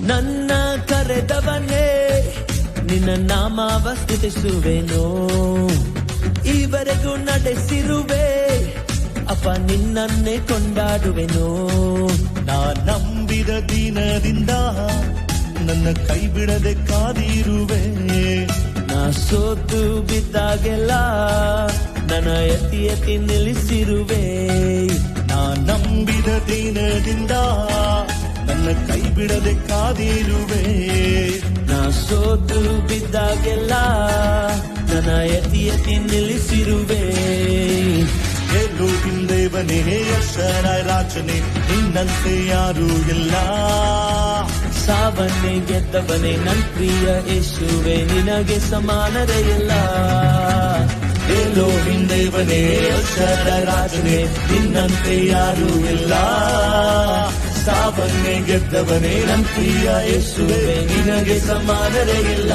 ನನ್ನ ಕರೆದವನೇ ನಿನ್ನ ನಾಮವ ಸ್ತುತಿಸುವೆನು. ಈವರೆಗೂ ನಡೆಸಿರುವೆ ಅಪ್ಪ ನಿನ್ನನ್ನೇ ಕೊಂಡಾಡುವೆನು. ನಾ ನಂಬಿದ ದಿನದಿಂದ ನನ್ನ ಕೈ ಬಿಡದೆ ಕಾದಿರುವೆ. ನಾ ಸೋತು ಬಿದ್ದಾಗೆಲ್ಲ ನನ್ನ ಎತ್ತಿ ಎತ್ತಿ ನಿಲ್ಲಿಸಿರುವೆ. ನಾ ನಂಬಿದ ದಿನದಿಂದ ನನ್ನ ಕೈ ಬಿಡದೆ ಕಾದಿರುವೆ. ನಾ ಸೋತು ಬಿದ್ದಾಗೆಲ್ಲ ನನ್ನ ಎತ್ತಿ ಎತ್ತಿ ನಿಲ್ಲಿಸಿರುವೆ. ಎಲೋಹಿಂ ದೇವನೇ ಯೆಹೋವ ರಾಜನೇ ನಿನ್ನಂತೆ ಯಾರೂ ಇಲ್ಲ. ಸಾವನ್ನೇ ಗೆದ್ದವನೇ ನನ್ ಪ್ರಿಯ ಯೇಸುವೆ ನಿನಗೆ ಸಮಾನರೇ ಇಲ್ಲ. ಎಲೋಹಿಂ ದೇವನೇ ಯೆಹೋವ ರಾಜನೇ ನಿನ್ನಂತೆ ಯಾರೂ ಇಲ್ಲ. ಸಾವನ್ನೇ ಗೆದ್ದವನೇ ನನ್ ಪ್ರಿಯ ಯೇಸುವೆ ನಿನಗೆ ಸಮಾನರೇ ಇಲ್ಲ.